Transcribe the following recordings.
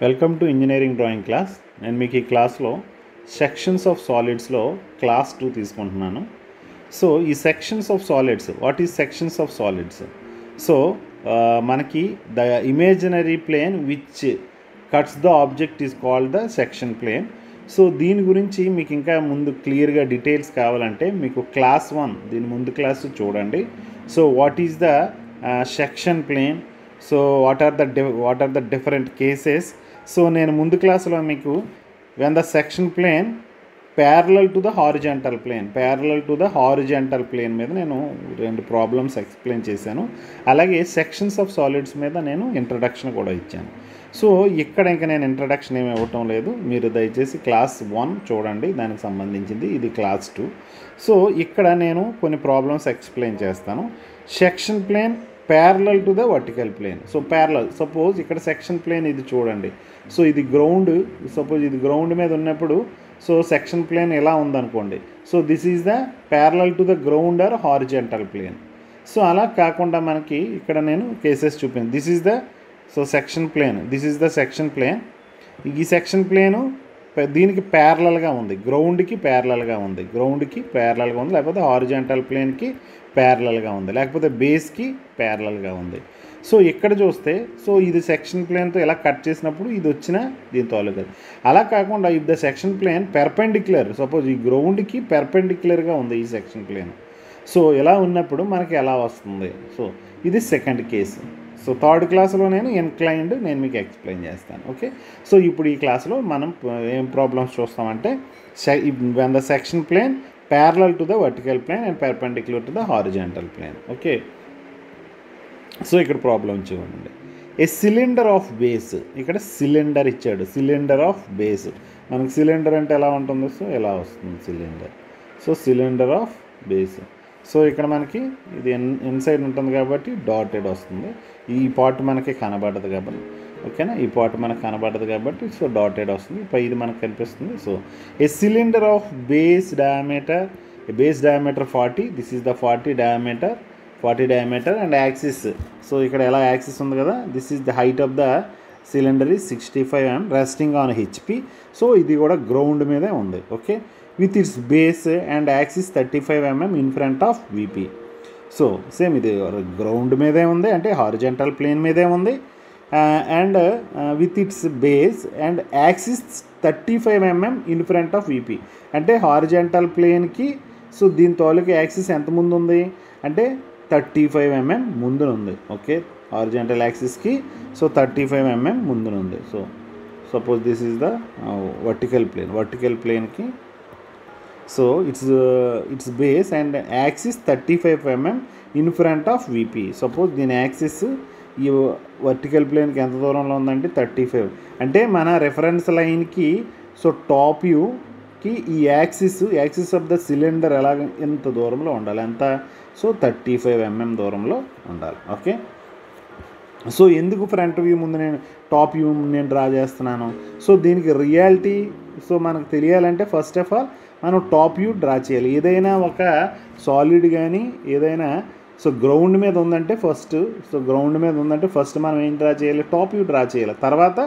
Welcome to engineering drawing class. నేను మీకు ఈ క్లాస్లో సెక్షన్స్ ఆఫ్ సాలిడ్స్లో క్లాస్ 2 తీసుకుంటున్నాను. సో ఈ sections of solids, what is sections of solids? So మనకి the imaginary plane which cuts the object is called the section plane. So దీని గురించి మీకు ఇంకా ముందు క్లియర్గా డీటెయిల్స్ కావాలంటే మీకు క్లాస్ 1 దీని ముందు క్లాస్ చూడండి. So what is the section plane, so what are the different cases. So నేను ముందు క్లాసులో మీకు when the section plane parallel to the horizontal plane మీద నేను 2 ప్రాబ్లమ్స్ ఎక్స్ప్లెయిన్ చేశాను. అలాగే సెక్షన్స్ ఆఫ్ సాలిడ్స్ మీద నేను ఇంట్రడక్షన్ కూడా ఇచ్చాను. సో ఇక్కడ ఇంకా నేను ఇంట్రడక్షన్ ఏమి ఇవ్వటం లేదు, మీరు దయచేసి క్లాస్ 1 చూడండి, దానికి సంబంధించింది. ఇది క్లాస్ 2. సో ఇక్కడ నేను కొన్ని ప్రాబ్లమ్స్ ఎక్స్ప్లెయిన్ చేస్తాను. Section plane parallel to the vertical plane. So parallel, suppose ఇక్కడ సెక్షన్ ప్లేన్ ఇది చూడండి. సో ఇది గ్రౌండ్, సపోజ్ ఇది గ్రౌండ్ మీద ఉన్నప్పుడు సో సెక్షన్ ప్లేన్ ఎలా ఉందనుకోండి. So this is the parallel to the ground or horizontal plane. So అలా కాకుండా మనకి ఇక్కడ నేను కేసెస్ చూపించాను. This is the section plane, this is the section plane. ఈ సెక్షన్ ప్లేను దీనికి ప్యారలల్గా ఉంది, గ్రౌండ్కి ప్యారలల్గా ఉంది, లేకపోతే హారిజాంటల్ ప్లేన్కి ప్యారలల్గా ఉంది, లేకపోతే బేస్కి ప్యారలల్గా ఉంది. సో ఇక్కడ చూస్తే సో ఇది సెక్షన్ ప్లేన్తో ఇలా కట్ చేసినప్పుడు ఇది వచ్చిన దీని తాలూకా. అలా కాకుండా if the section plane perpendicular, suppose ఈ గ్రౌండ్కి పెర్పెండిక్యులర్గా ఉంది ఈ సెక్షన్ ప్లేన్. సో ఇలా ఉన్నప్పుడు మనకి ఎలా వస్తుంది? సో ఇది సెకండ్ కేసు. సో థర్డ్ క్లాస్లో నేను ఇన్క్లైన్డ్ నేను మీకు ఎక్స్ప్లెయిన్ చేస్తాను. ఓకే, సో ఇప్పుడు ఈ క్లాస్లో మనం ఏం ప్రాబ్లమ్స్ చూస్తామంటే when the section plane parallel to the vertical plane and perpendicular to the horizontal plane. Okay, so ఇక్కడ ప్రాబ్లం చూడండి. ఏ సిలిండర్ ఆఫ్ బేస్, ఇక్కడ సిలిండర్ ఇచ్చాడు, సిలిండర్ ఆఫ్ బేస్. మనకి సిలిండర్ అంటే ఎలా ఉంటుంది? సో ఎలా వస్తుంది cylinder? So cylinder of base. So ఇక్కడ మనకి ఇది ఇన్సైడ్ ఉంటుంది కాబట్టి డాటెడ్ వస్తుంది. ఈ పార్ట్ మనకి కనబడదు కాబట్టి, ఓకేనా, ఈ పార్ట్ మనకు కనబడదు కాబట్టి సో డాటెడ్ వస్తుంది. పై ఇది మనకు కనిపిస్తుంది. So A cylinder of base diameter 40, this is the 40 diameter and axis. So ఇక్కడ ఎలా యాక్సిస్ ఉంది కదా, this is the height of the cylinder is 65 mm resting on HP. So ఇది కూడా గ్రౌండ్ మీదే ఉంది. Okay, with its base and axis 35 mm in front of VP. So same ఇది ground మీదే ఉంది, అంటే హారిజాంటల్ ప్లేన్ మీదే ఉంది. And with its base and axis 35 mm in front of VP, అంటే హారిజాంటల్ ప్లేన్కి సో దీని తాలూకు యాక్సిస్ ఎంత ముందు ఉంది అంటే 35 mm ముందునుంది. ఓకే, హారిజాంటల్ యాక్సిస్కి సో 35 mm ముందునుంది. So suppose this is the vertical ప్లేన్కి so it's base and axis 35 mm in front of VP. Suppose దీని యాక్సిస్ ఈ వర్టికల్ ప్లేన్కి ఎంత దూరంలో ఉందంటే 35, అంటే మన రెఫరెన్స్ లైన్కి సో టాప్ వ్యూకి ఈ యాక్సిస్ ఆఫ్ ద సిలిండర్ ఎంత దూరంలో ఉండాలి, ఎంత? సో 35 mm దూరంలో ఉండాలి. ఓకే, సో ఎందుకు ఫ్రంట్ వ్యూ ముందు నేను టాప్ వ్యూ నేను డ్రా చేస్తున్నాను? సో దీనికి రియాలిటీ సో మనకు తెలియాలంటే ఫస్ట్ ఆఫ్ ఆల్ మనం టాప్ వ్యూ డ్రా చేయాలి. ఏదైనా ఒక సాలిడ్ కానీ ఏదైనా సో గ్రౌండ్ మీద ఉందంటే ఫస్ట్ మనం ఏం డ్రా చేయాలి? టాప్ వ్యూ డ్రా చేయాలి. తర్వాత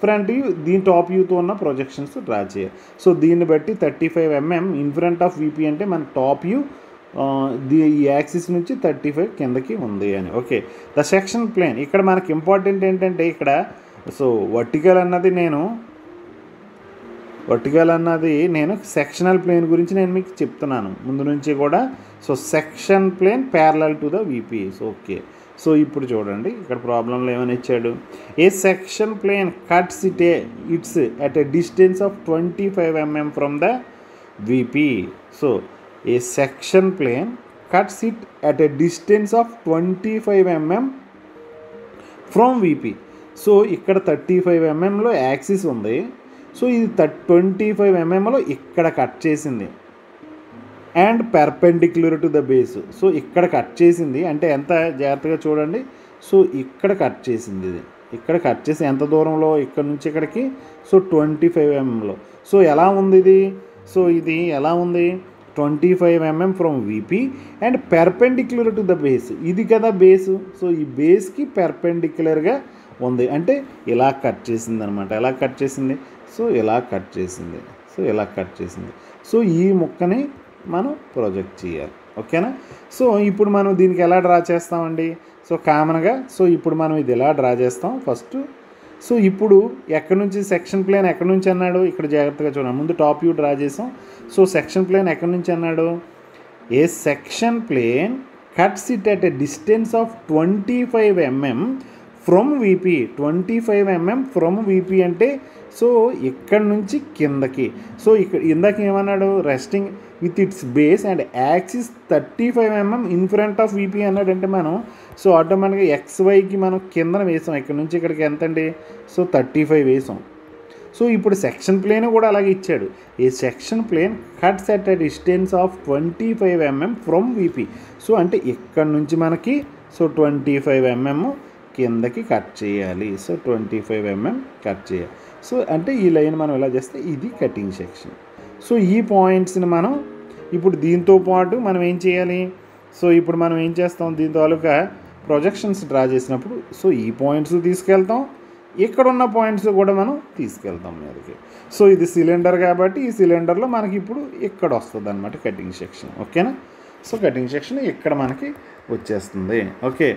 ఫ్రంట్ వ్యూ, దీని టాప్ వ్యూతో ఉన్న ప్రొజెక్షన్స్ డ్రా చేయాలి. సో దీన్ని బట్టి 35 mm in front of VP అంటే మన టాప్ వ్యూ ఈ యాక్సిస్ నుంచి 35 కిందకి ఉంది అని. Okay, the section plane. ఇక్కడ మనకి ఇంపార్టెంట్ ఏంటంటే ఇక్కడ సో వర్టికల్ అన్నది నేను సెక్షనల్ ప్లేన్ గురించి నేను మీకు చెప్తున్నాను ముందు నుంచి కూడా. So section plane parallel to the VP. So okay, so ఇప్పుడు చూడండి ఇక్కడ ప్రాబ్లంలో ఏమని ఇచ్చాడు. A section plane cuts its at a distance of 25 mm from the VP. So a section plane cuts it at a distance of 25 mm from VP. So ఇక్కడ 35 mmలో axis ఉంది. So ఇది 25 mmలో ఇక్కడ కట్ చేసింది and perpendicular to the base. So ఇక్కడ cut చేసింది అంటే ఎంత జాగ్రత్తగా చూడండి. సో ఇక్కడ కట్ చేసింది, ఇది ఇక్కడ కట్ చేసి ఎంత దూరంలో, ఇక్కడ నుంచి ఇక్కడికి సో 25 mmలో. సో ఎలా ఉంది ఇది? సో ఇది ఎలా ఉంది? 25 mm from VP and perpendicular to the base. ఇది కదా బేసు. సో ఈ బేస్కి పెర్పెండిక్యులర్గా ఉంది అంటే ఇలా కట్ చేసింది అనమాట. ఎలా కట్ చేసింది? సో ఇలా కట్ చేసింది. సో ఇలా కట్ చేసింది. సో ఈ ముక్కని మనం ప్రొజెక్ట్ చేయాలి. ఓకేనా? సో ఇప్పుడు మనం దీనికి ఎలా డ్రా చేస్తామండి? సో కామన్గా సో ఇప్పుడు మనం ఇది ఎలా డ్రా చేస్తాం ఫస్ట్. సో ఇప్పుడు ఎక్కడి నుంచి సెక్షన్ ప్లేన్ ఎక్కడి నుంచి అన్నాడు? ఇక్కడ జాగ్రత్తగా చూడండి. ముందు టాప్ వ్యూ డ్రా చేసాం. సో సెక్షన్ ప్లేన్ ఎక్కడి నుంచి అన్నాడు? A section plane cuts it at a distance of 25 mm from VP. 25 mm from VP అంటే సో ఇక్కడ నుంచి కిందకి. సో ఇక్కడ ఇందాక ఏమన్నాడు? Resting with its base and axis 35 mm in front of VP అన్నాడంటే మనం సో ఆటోమేటిక్గా XYకి మనం కిందన వేసాం. ఇక్కడ నుంచి ఇక్కడికి ఎంత అండి? సో 35 వేసాం. సో ఇప్పుడు సెక్షన్ ప్లేన్ కూడా అలాగే ఇచ్చాడు. A section plane cuts at a distance of 25 mm from VP. So అంటే ఇక్కడ నుంచి మనకి సో 25 mm కిందకి కట్ చేయాలి. సో 25 mm కట్ చేయాలి. సో అంటే ఈ లైన్ మనం ఎలా చేస్తే ఇది కటింగ్ సెక్షన్. సో ఈ పాయింట్స్ని మనం ఇప్పుడు దీంతో పాటు మనం ఏం చేయాలి? సో ఇప్పుడు మనం ఏం చేస్తాం? దీని తాలూకా ప్రొజెక్షన్స్ డ్రా చేసినప్పుడు సో ఈ పాయింట్స్ తీసుకెళ్తాం, ఇక్కడ ఉన్న పాయింట్స్ కూడా మనం తీసుకెళ్తాం మీదకి. సో ఇది సిలిండర్ కాబట్టి ఈ సిలిండర్లో మనకి ఇప్పుడు ఇక్కడ వస్తుంది అనమాట కటింగ్ సెక్షన్. ఓకేనా? సో కటింగ్ సెక్షన్ ఇక్కడ మనకి వచ్చేస్తుంది. ఓకే.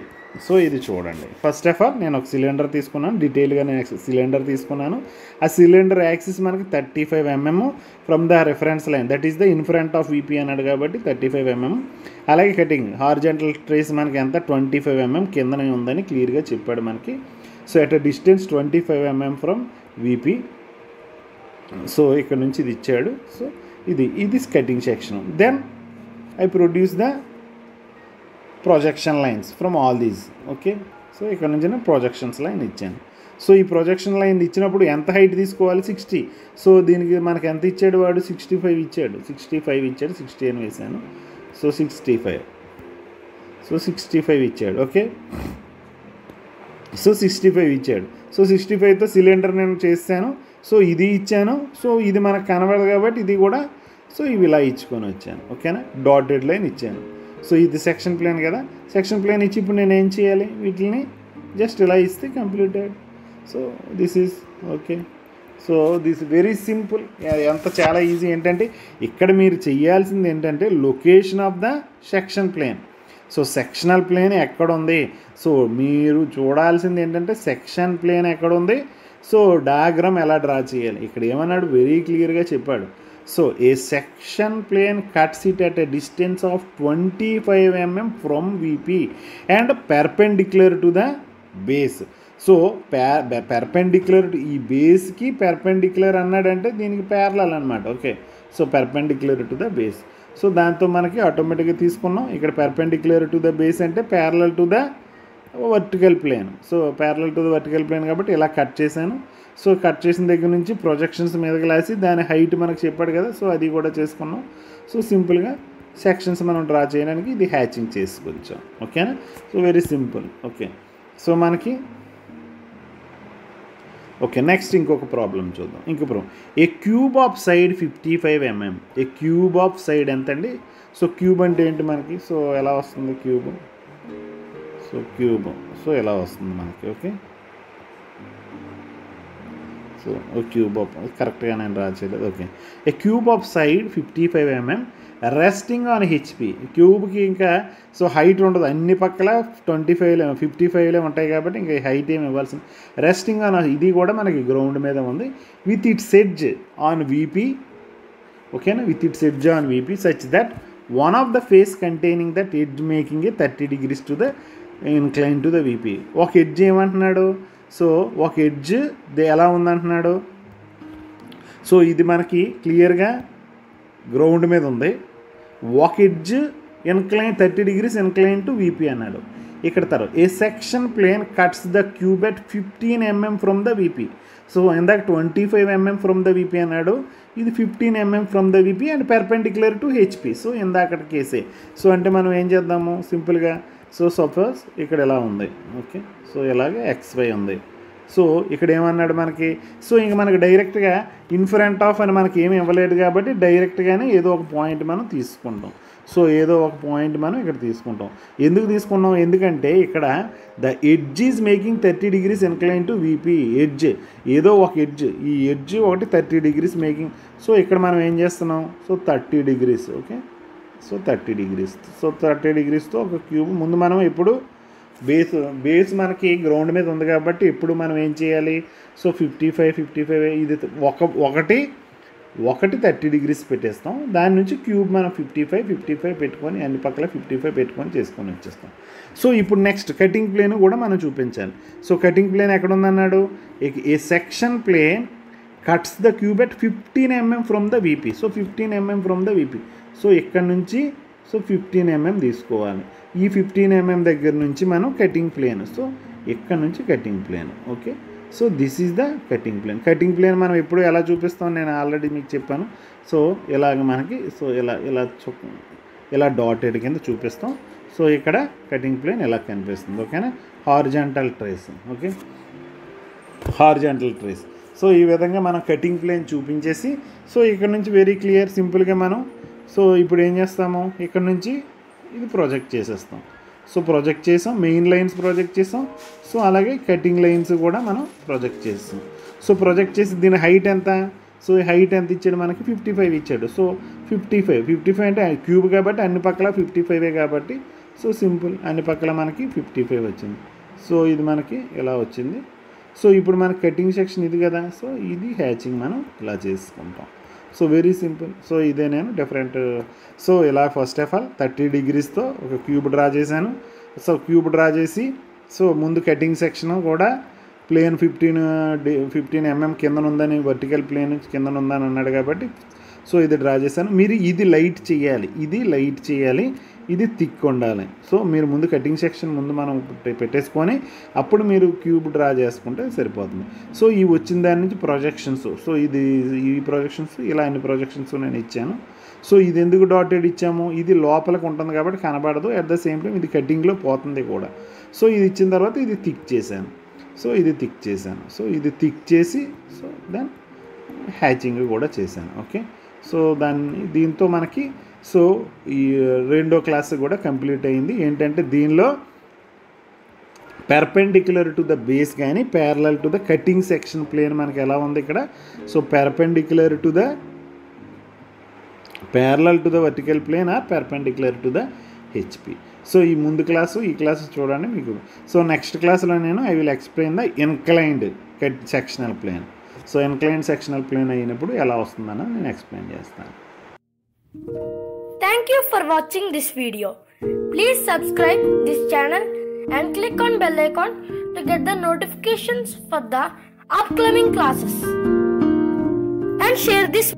సో ఇది చూడండి. ఫస్ట్ ఆఫ్ ఆల్ నేను ఒక సిలిండర్ తీసుకున్నాను, డీటెయిల్గా నేను సిలిండర్ తీసుకున్నాను. ఆ సిలిండర్ యాక్సిస్ మనకి 35 mm from the reference line, that is the in front of VP అన్నాడు కాబట్టి 35 mm. అలాగే కటింగ్ హార్జెంటల్ ట్రేస్ మనకి ఎంత 25 mm కిందనే ఉందని క్లియర్గా చెప్పాడు మనకి. So at a distance 25 mm from VP. So ఇక్కడ నుంచి ఇది ఇచ్చాడు. సో ఇది cutting section. Then I produce the projection lines from all these. Okay. So ఇక్కడ నుంచి నేను ప్రొజెక్షన్స్ లైన్ ఇచ్చాను. సో ఈ ప్రొజెక్షన్ లైన్ ఇచ్చినప్పుడు ఎంత హైట్ తీసుకోవాలి? 60. సో దీనికి మనకి ఎంత ఇచ్చాడు వాడు? 65 ఇచ్చాడు. 60 అని వేసాను. సో 65. సో 65 ఇచ్చాడు. ఓకే. సో 65 ఇచ్చాడు. సో 65తో సిలిండర్ నేను చేశాను. సో ఇది ఇచ్చాను. సో ఇది మనకు కనబడదు కాబట్టి ఇది కూడా సో ఇవి ఇలా ఇచ్చుకొని వచ్చాను. ఓకేనా? డాటెడ్ లైన్ ఇచ్చాను. సో ఇది సెక్షన్ ప్లేన్ కదా. సెక్షన్ ప్లేన్ ఇచ్చి ఇప్పుడు నేను ఏం చేయాలి? వీటిని జస్ట్ ఇలా ఇస్తే completed. So this is okay. So this very simple. ఎంత చాలా ఈజీ. ఏంటంటే ఇక్కడ మీరు చేయాల్సింది ఏంటంటే location of the section plane. So sectional plane ఎక్కడ ఉంది? సో మీరు చూడాల్సింది ఏంటంటే సెక్షన్ ప్లేన్ ఎక్కడ ఉంది? సో డయాగ్రామ్ ఎలా డ్రా చేయాలి? ఇక్కడ ఏమన్నాడు? వెరీ క్లియర్గా చెప్పాడు. So a section plane cuts it at a distance of 25 mm from VP and perpendicular to the base. So perpendicular ఈ బేస్కి పెర్పెండిక్యులర్ అన్నాడంటే దీనికి ప్యారలల్ అనమాట. Okay. So perpendicular to the base. So దాంతో మనకి ఆటోమేటిక్గా తీసుకున్నాం. ఇక్కడ పెర్పెండిక్యులర్ టు ద బేస్ అంటే parallel to the vertical plane. So parallel to the vertical plane కాబట్టి ఇలా కట్ చేశాను. సో కట్ చేసిన దగ్గర నుంచి ప్రొజెక్షన్స్ మీదకి లాసి దాని హైట్ మనకు చెప్పాడు కదా. సో అది కూడా చేసుకున్నాం. సో సింపుల్గా సెక్షన్స్ మనం డ్రా చేయడానికి ఇది హ్యాచింగ్ చేసుకొచ్చాం. ఓకేనా? So very simple. Okay. So మనకి ఓకే. నెక్స్ట్ ఇంకొక ప్రాబ్లం చూద్దాం. ఇంకో problem. A cube of side 55 mm. A cube of side ఎంత అండి? సో క్యూబ్ అంటే ఏంటి మనకి? సో ఎలా వస్తుంది క్యూబ్? సో క్యూబ్ సో ఎలా వస్తుంది మనకి? ఓకే. సో క్యూబ్ ఆఫ్ కరెక్ట్గా నేను డ్రా చేయలేదు. Okay. A cube of side 55 mm resting on HP. క్యూబ్కి ఇంకా సో హైట్ ఉండదు, అన్ని పక్కల 55 ఉంటాయి కాబట్టి ఇంకా హైట్ ఏమి ఇవ్వాల్సింది. రెస్టింగ్ ఆన్ ఇది కూడా మనకి గ్రౌండ్ మీద ఉంది. With its edge on VP. ఓకేనా? With its edge on VP such that one of the face containing that edge making a 30 degrees to the incline to the VP. ఒక edge ఏమంటున్నాడు? So ఒక edge ఎలా ఉందంటున్నాడు? So ఇది మనకి క్లియర్గా ground మీద ఉంది. ఒక edge incline 30 degrees incline to VP అన్నాడు. ఇక్కడ తర్వాత a section plane cuts the cube at 15 mm from the VP. So ఇందాక 25 mm ఫ్రమ్ ద వీపీ అన్నాడు. ఇది 15 mm from the VP and perpendicular to HP. So ఇందాకటి కేసే. So అంటే మనం ఏం చేద్దాము సింపుల్గా? సో సపోజ్ ఇక్కడ ఎలా ఉంది. ఓకే. సో ఇలాగే XY ఉంది. సో ఇక్కడ ఏమన్నాడు మనకి? సో ఇంక మనకి డైరెక్ట్గా ఇన్ ఫ్రంట్ ఆఫ్ అని మనకి ఏమి ఇవ్వలేదు కాబట్టి డైరెక్ట్గానే ఏదో ఒక పాయింట్ మనం తీసుకుంటాం. సో ఏదో ఒక పాయింట్ మనం ఇక్కడ తీసుకుంటాం. ఎందుకు తీసుకున్నాం, ఎందుకంటే ఇక్కడ the edge is making 30 degrees incline to VP. Edge ఏదో ఒక ఎడ్జ్, ఈ ఎడ్జ్ ఒకటి 30 degrees మేకింగ్. సో ఇక్కడ మనం ఏం చేస్తున్నాం, so 30 degrees. Okay, so 30 degrees. So 30 degreesతో ఒక క్యూబ్ ముందు మనం ఎప్పుడు బేస్ మనకి గ్రౌండ్ మీద ఉంది కాబట్టి ఇప్పుడు మనం ఏం చేయాలి, సో 55 ఇది ఒకటి 30 degrees పెట్టేస్తాం. దాని నుంచి క్యూబ్ మనం 55 పెట్టుకొని అన్ని పక్కల 55 పెట్టుకొని చేసుకొని వచ్చేస్తాం. సో ఇప్పుడు నెక్స్ట్ కటింగ్ ప్లేన్ కూడా మనం చూపించాలి. సో కటింగ్ ప్లేన్ ఎక్కడ ఉందన్నాడు, a section plane cuts the cube at 15 mm from the VP. So 15 mm from the VP. So ఇక్కడ నుంచి సో 15 mm తీసుకోవాలి. ఈ 15 mm దగ్గర నుంచి మనం కటింగ్ ప్లేన్, సో ఇక్కడ నుంచి cutting plane. Okay, so this is the cutting plane. Cutting plane మనం ఎప్పుడు ఎలా చూపిస్తాం, నేను ఆల్రెడీ మీకు చెప్పాను. సో ఇలాగ మనకి సో ఇలా డాటెడ్ కింద చూపిస్తాం. సో ఇక్కడ కటింగ్ ప్లేన్ ఇలా కనిపిస్తుంది. ఓకేనా, horizontal trace. Okay, horizontal trace. So ఈ విధంగా మనం కటింగ్ ప్లేన్ చూపించేసి సో ఇక్కడ నుంచి వెరీ క్లియర్ సింపుల్గా మనం సో ఇప్పుడు ఏం చేస్తాము, ఇక్కడ నుంచి ఇది ప్రొజెక్ట్ చేసేస్తాం. సో ప్రొజెక్ట్ చేసాం, మెయిన్ లైన్స్ ప్రొజెక్ట్ చేసాం. సో అలాగే కటింగ్ లైన్స్ కూడా మనం ప్రొజెక్ట్ చేస్తాం. సో ప్రొజెక్ట్ చేసి దీని హైట్ ఎంత, సో హైట్ ఎంత ఇచ్చాడు మనకి 55 ఇచ్చాడు. సో 55 అంటే క్యూబ్ కాబట్టి అన్ని పక్కల 55 కాబట్టి సో సింపుల్ అన్ని పక్కల మనకి 55 వచ్చింది. సో ఇది మనకి ఇలా వచ్చింది. సో ఇప్పుడు మనకి కటింగ్ సెక్షన్ ఇది కదా, సో ఇది హ్యాచింగ్ మనం ఇలా చేసుకుంటాం. So very simple. సో ఇదే నేను డిఫరెంట్. సో ఇలా ఫస్ట్ ఆఫ్ ఆల్ 30 degreesతో ఒక క్యూబ్ డ్రా చేశాను. సో క్యూబ్ డ్రా చేసి సో ముందు కటింగ్ సెక్షన్ కూడా ప్లేన్ 15 mm కింద ఉందని, వర్టికల్ ప్లేన్ కింద ఉందని అన్నాడు కాబట్టి సో ఇది డ్రా చేశాను. మీరు ఇది లైట్ చేయాలి, ఇది థిక్ ఉండాలి. సో మీరు ముందు కటింగ్ సెక్షన్ ముందు మనం పెట్టేసుకొని అప్పుడు మీరు క్యూబ్ డ్రా చేసుకుంటే సరిపోతుంది. సో ఈ వచ్చిన దాని నుంచి ప్రొజెక్షన్స్, సో ఈ ప్రొజెక్షన్స్ ఇలా అన్ని ప్రొజెక్షన్స్ నేను ఇచ్చాను. సో ఇది ఎందుకు డాటెడ్ ఇచ్చాము, ఇది లోపలికి ఉంటుంది కాబట్టి కనబడదు, అట్ ద సేమ్ టైం ఇది కటింగ్లో పోతుంది కూడా. సో ఇది ఇచ్చిన తర్వాత ఇది థిక్ చేశాను. సో ఇది థిక్ చేసి సో దెన్ హ్యాచింగ్ కూడా చేశాను. ఓకే, సో దీంతో మనకి సో ఈ రెండో క్లాస్ కూడా కంప్లీట్ అయింది. ఏంటంటే దీనిలో పెర్పెండిక్యులర్ టు ద బేస్ కానీ parallel to the cutting section plane మనకి ఎలా ఉంది ఇక్కడ. So perpendicular to the vertical plane or perpendicular to the HP. So ఈ ముందు క్లాసు ఈ క్లాసు చూడండి మీకు. సో నెక్స్ట్ క్లాస్లో నేను I will explain the inclined sectional plane. So inclined sectional plane అయినప్పుడు ఎలా వస్తుందని నేను ఎక్స్ప్లెయిన్ చేస్తాను. Thank you for watching this video. Please subscribe this channel and click on bell icon to get the notifications for the upcoming classes. And share this